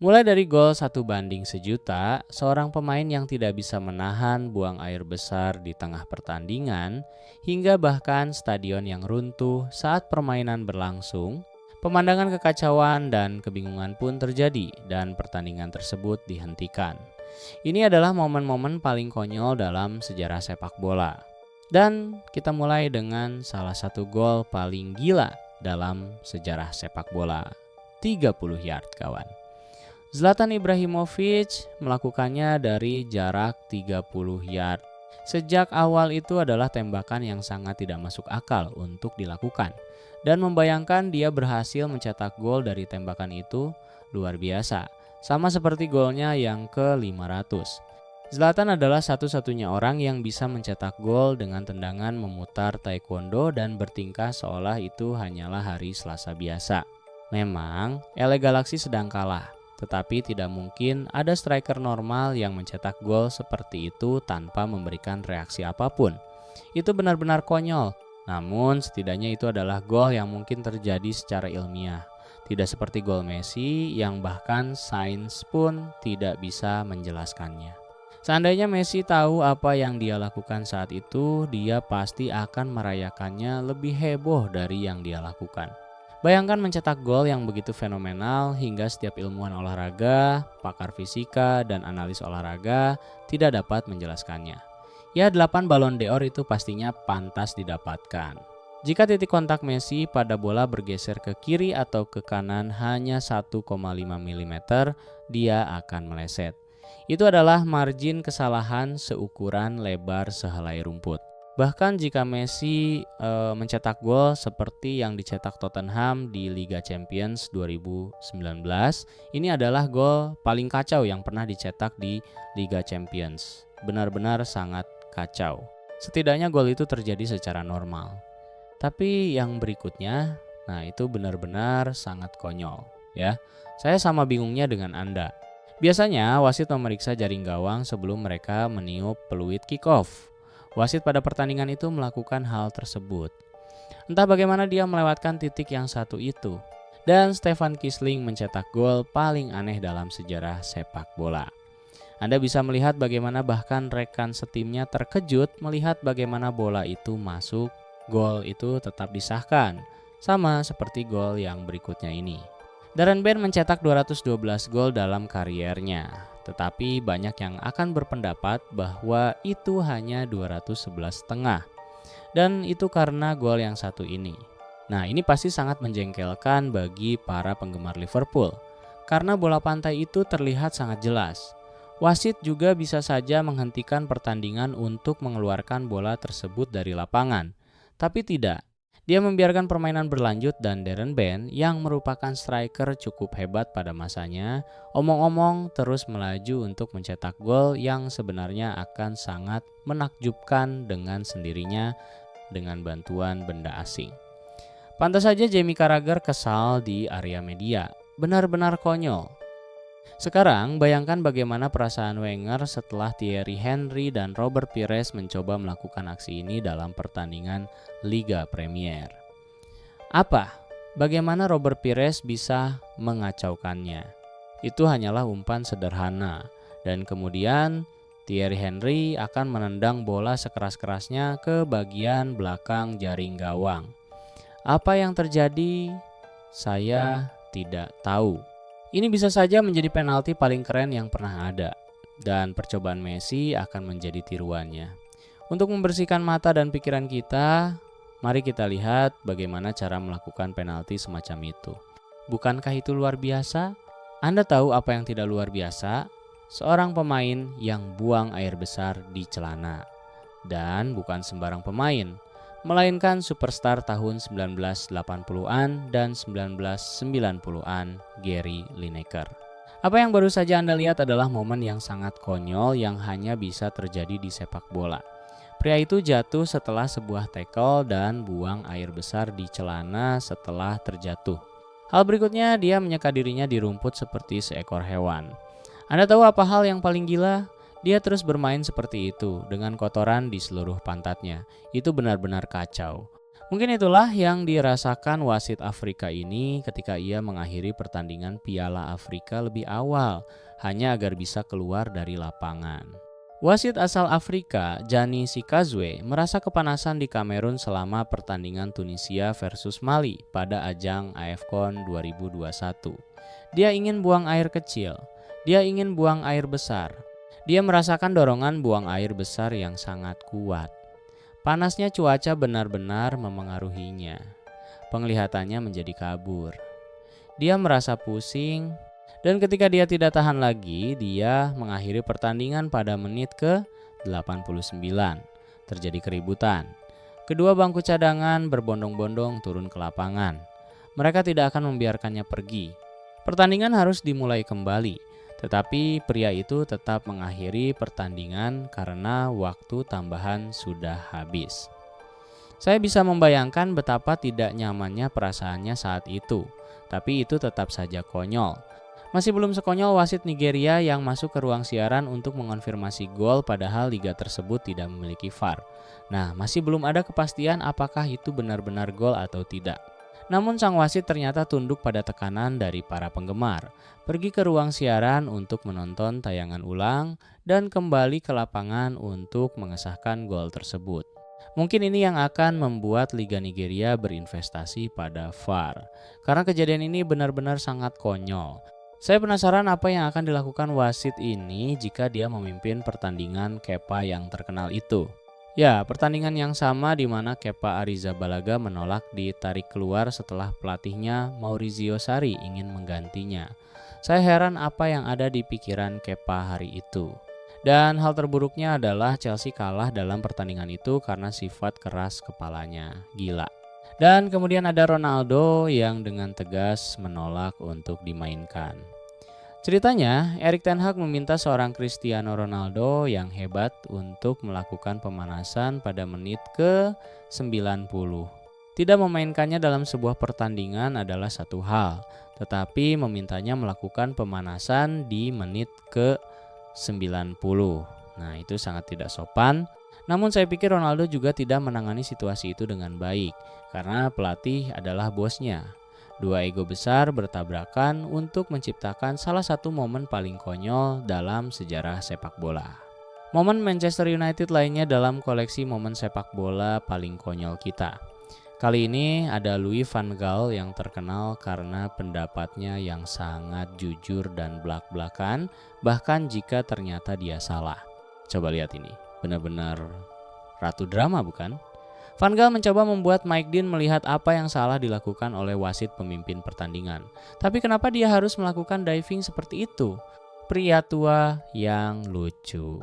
Mulai dari gol 1 banding 1 juta, seorang pemain yang tidak bisa menahan buang air besar di tengah pertandingan, hingga bahkan stadion yang runtuh saat permainan berlangsung, pemandangan kekacauan dan kebingungan pun terjadi dan pertandingan tersebut dihentikan. Ini adalah momen-momen paling konyol dalam sejarah sepak bola. Dan kita mulai dengan salah satu gol paling gila dalam sejarah sepak bola. 30 yard kawan. Zlatan Ibrahimovic melakukannya dari jarak 30 yard. Sejak awal itu adalah tembakan yang sangat tidak masuk akal untuk dilakukan. Dan membayangkan dia berhasil mencetak gol dari tembakan itu luar biasa. Sama seperti golnya yang ke-500. Zlatan adalah satu-satunya orang yang bisa mencetak gol dengan tendangan memutar taekwondo dan bertingkah seolah itu hanyalah hari Selasa biasa. Memang, LA Galaxy sedang kalah. Tetapi tidak mungkin ada striker normal yang mencetak gol seperti itu tanpa memberikan reaksi apapun. Itu benar-benar konyol, namun setidaknya itu adalah gol yang mungkin terjadi secara ilmiah. Tidak seperti gol Messi yang bahkan sains pun tidak bisa menjelaskannya. Seandainya Messi tahu apa yang dia lakukan saat itu, dia pasti akan merayakannya lebih heboh dari yang dia lakukan. Bayangkan mencetak gol yang begitu fenomenal hingga setiap ilmuwan olahraga, pakar fisika, dan analis olahraga tidak dapat menjelaskannya. Ya, 8 Ballon d'Or itu pastinya pantas didapatkan. Jika titik kontak Messi pada bola bergeser ke kiri atau ke kanan hanya 1,5 mm, dia akan meleset. Itu adalah margin kesalahan seukuran lebar sehelai rumput. Bahkan jika Messi mencetak gol seperti yang dicetak Tottenham di Liga Champions 2019, ini adalah gol paling kacau yang pernah dicetak di Liga Champions. Benar-benar sangat kacau. Setidaknya gol itu terjadi secara normal. Tapi yang berikutnya, nah itu benar-benar sangat konyol ya. Saya sama bingungnya dengan Anda. Biasanya wasit memeriksa jaring gawang sebelum mereka meniup peluit kick-off. Wasit pada pertandingan itu melakukan hal tersebut. Entah bagaimana dia melewatkan titik yang satu itu. Dan Stefan Kiesling mencetak gol paling aneh dalam sejarah sepak bola. Anda bisa melihat bagaimana bahkan rekan setimnya terkejut melihat bagaimana bola itu masuk. Gol itu tetap disahkan, sama seperti gol yang berikutnya ini. Darren Bent mencetak 212 gol dalam kariernya, tetapi banyak yang akan berpendapat bahwa itu hanya 211,5. Dan itu karena gol yang satu ini. Nah, ini pasti sangat menjengkelkan bagi para penggemar Liverpool, karena bola pantai itu terlihat sangat jelas. Wasit juga bisa saja menghentikan pertandingan untuk mengeluarkan bola tersebut dari lapangan, tapi tidak. Dia membiarkan permainan berlanjut dan Darren Bent yang merupakan striker cukup hebat pada masanya, omong-omong terus melaju untuk mencetak gol yang sebenarnya akan sangat menakjubkan dengan sendirinya dengan bantuan benda asing. Pantas saja Jamie Carragher kesal di area media, benar-benar konyol. Sekarang bayangkan bagaimana perasaan Wenger setelah Thierry Henry dan Robert Pires mencoba melakukan aksi ini dalam pertandingan Liga Premier. Apa? Bagaimana Robert Pires bisa mengacaukannya? Itu hanyalah umpan sederhana dan kemudian Thierry Henry akan menendang bola sekeras-kerasnya ke bagian belakang jaring gawang. Apa yang terjadi? Saya tidak tahu. Ini bisa saja menjadi penalti paling keren yang pernah ada, dan percobaan Messi akan menjadi tiruannya. Untuk membersihkan mata dan pikiran kita, mari kita lihat bagaimana cara melakukan penalti semacam itu. Bukankah itu luar biasa? Anda tahu apa yang tidak luar biasa? Seorang pemain yang buang air besar di celana. Dan bukan sembarang pemain, melainkan superstar tahun 1980-an dan 1990-an, Gary Lineker. Apa yang baru saja Anda lihat adalah momen yang sangat konyol yang hanya bisa terjadi di sepak bola. Pria itu jatuh setelah sebuah tackle dan buang air besar di celana setelah terjatuh. Hal berikutnya, dia menyeka dirinya di rumput seperti seekor hewan. Anda tahu apa hal yang paling gila? Dia terus bermain seperti itu dengan kotoran di seluruh pantatnya. Itu benar-benar kacau. Mungkin itulah yang dirasakan wasit Afrika ini ketika ia mengakhiri pertandingan Piala Afrika lebih awal, hanya agar bisa keluar dari lapangan. Wasit asal Afrika, Gianni Sikazwe, merasa kepanasan di Kamerun selama pertandingan Tunisia versus Mali pada ajang AFCON 2021. Dia ingin buang air kecil, dia ingin buang air besar. Dia merasakan dorongan buang air besar yang sangat kuat. Panasnya cuaca benar-benar memengaruhinya. Penglihatannya menjadi kabur. Dia merasa pusing, dan ketika dia tidak tahan lagi, dia mengakhiri pertandingan pada menit ke-89. Terjadi keributan. Kedua bangku cadangan berbondong-bondong turun ke lapangan. Mereka tidak akan membiarkannya pergi. Pertandingan harus dimulai kembali. Tetapi pria itu tetap mengakhiri pertandingan karena waktu tambahan sudah habis. Saya bisa membayangkan betapa tidak nyamannya perasaannya saat itu, tapi itu tetap saja konyol. Masih belum sekonyol wasit Nigeria yang masuk ke ruang siaran untuk mengonfirmasi gol padahal liga tersebut tidak memiliki VAR. Nah, masih belum ada kepastian apakah itu benar-benar gol atau tidak. Namun sang wasit ternyata tunduk pada tekanan dari para penggemar, pergi ke ruang siaran untuk menonton tayangan ulang dan kembali ke lapangan untuk mengesahkan gol tersebut. Mungkin ini yang akan membuat Liga Nigeria berinvestasi pada VAR, karena kejadian ini benar-benar sangat konyol. Saya penasaran apa yang akan dilakukan wasit ini jika dia memimpin pertandingan Kepa yang terkenal itu. Ya, pertandingan yang sama di mana Kepa Arrizabalaga menolak ditarik keluar setelah pelatihnya Maurizio Sarri ingin menggantinya. Saya heran apa yang ada di pikiran Kepa hari itu. Dan hal terburuknya adalah Chelsea kalah dalam pertandingan itu karena sifat keras kepalanya. Gila. Dan kemudian ada Ronaldo yang dengan tegas menolak untuk dimainkan. Ceritanya, Erik ten Hag meminta seorang Cristiano Ronaldo yang hebat untuk melakukan pemanasan pada menit ke-90. Tidak memainkannya dalam sebuah pertandingan adalah satu hal, tetapi memintanya melakukan pemanasan di menit ke-90. Nah, itu sangat tidak sopan. Namun saya pikir Ronaldo juga tidak menangani situasi itu dengan baik, karena pelatih adalah bosnya. Dua ego besar bertabrakan untuk menciptakan salah satu momen paling konyol dalam sejarah sepak bola. Momen Manchester United lainnya dalam koleksi momen sepak bola paling konyol kita. Kali ini ada Louis van Gaal yang terkenal karena pendapatnya yang sangat jujur dan blak-blakan, bahkan jika ternyata dia salah. Coba lihat ini, benar-benar ratu drama bukan? Van Gaal mencoba membuat Mike Dean melihat apa yang salah dilakukan oleh wasit pemimpin pertandingan. Tapi kenapa dia harus melakukan diving seperti itu? Pria tua yang lucu.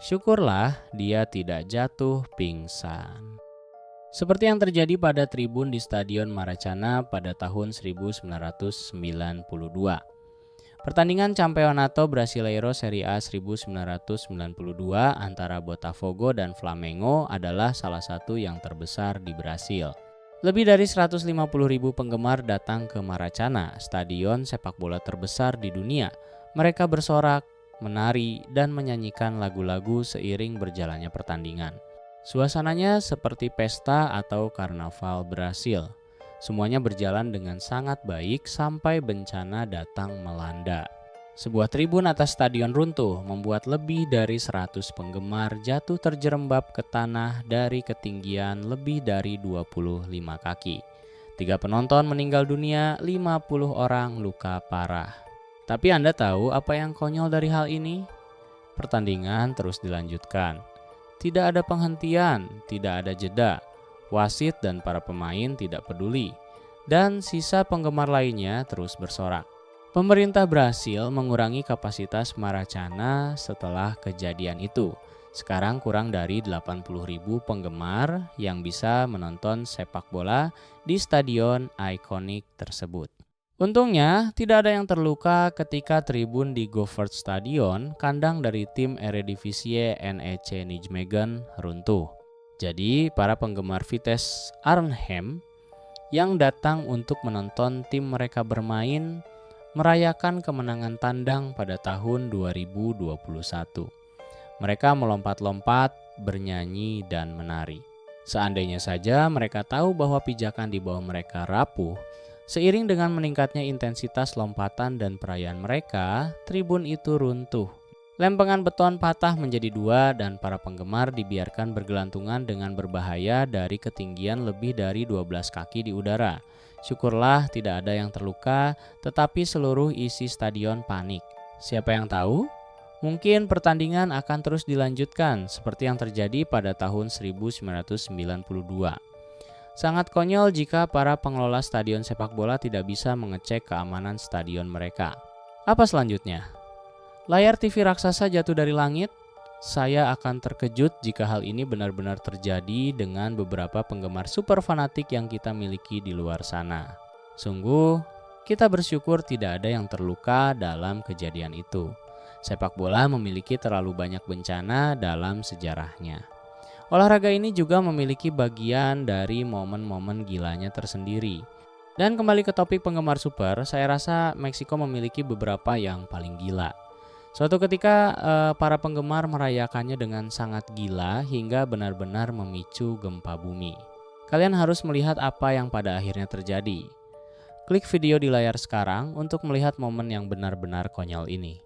Syukurlah dia tidak jatuh pingsan. Seperti yang terjadi pada tribun di Stadion Maracana pada tahun 1992. Pertandingan Campeonato Brasileiro Serie A 1992 antara Botafogo dan Flamengo adalah salah satu yang terbesar di Brasil. Lebih dari 150.000 penggemar datang ke Maracana, stadion sepak bola terbesar di dunia. Mereka bersorak, menari, dan menyanyikan lagu-lagu seiring berjalannya pertandingan. Suasananya seperti pesta atau karnaval Brasil. Semuanya berjalan dengan sangat baik sampai bencana datang melanda. Sebuah tribun atas stadion runtuh membuat lebih dari 100 penggemar jatuh terjerembab ke tanah dari ketinggian lebih dari 25 kaki. 3 penonton meninggal dunia, 50 orang luka parah. Tapi Anda tahu apa yang konyol dari hal ini? Pertandingan terus dilanjutkan. Tidak ada penghentian, tidak ada jeda. Wasit dan para pemain tidak peduli, dan sisa penggemar lainnya terus bersorak. Pemerintah Brasil mengurangi kapasitas Maracana setelah kejadian itu. Sekarang kurang dari 80.000 penggemar yang bisa menonton sepak bola di stadion ikonik tersebut. Untungnya tidak ada yang terluka ketika tribun di Govaert Stadion, kandang dari tim Eredivisie NEC Nijmegen, runtuh. Jadi para penggemar Vitesse Arnhem yang datang untuk menonton tim mereka bermain merayakan kemenangan tandang pada tahun 2021. Mereka melompat-lompat, bernyanyi, dan menari. Seandainya saja mereka tahu bahwa pijakan di bawah mereka rapuh, seiring dengan meningkatnya intensitas lompatan dan perayaan mereka, tribun itu runtuh. Lempengan beton patah menjadi dua dan para penggemar dibiarkan bergelantungan dengan berbahaya dari ketinggian lebih dari 12 kaki di udara. Syukurlah tidak ada yang terluka, tetapi seluruh isi stadion panik. Siapa yang tahu? Mungkin pertandingan akan terus dilanjutkan seperti yang terjadi pada tahun 1992. Sangat konyol jika para pengelola stadion sepak bola tidak bisa mengecek keamanan stadion mereka. Apa selanjutnya? Layar TV raksasa jatuh dari langit? Saya akan terkejut jika hal ini benar-benar terjadi dengan beberapa penggemar super fanatik yang kita miliki di luar sana. Sungguh, kita bersyukur tidak ada yang terluka dalam kejadian itu. Sepak bola memiliki terlalu banyak bencana dalam sejarahnya. Olahraga ini juga memiliki bagian dari momen-momen gilanya tersendiri. Dan kembali ke topik penggemar super, saya rasa Meksiko memiliki beberapa yang paling gila. Suatu ketika para penggemar merayakannya dengan sangat gila hingga benar-benar memicu gempa bumi. Kalian harus melihat apa yang pada akhirnya terjadi. Klik video di layar sekarang untuk melihat momen yang benar-benar konyol ini.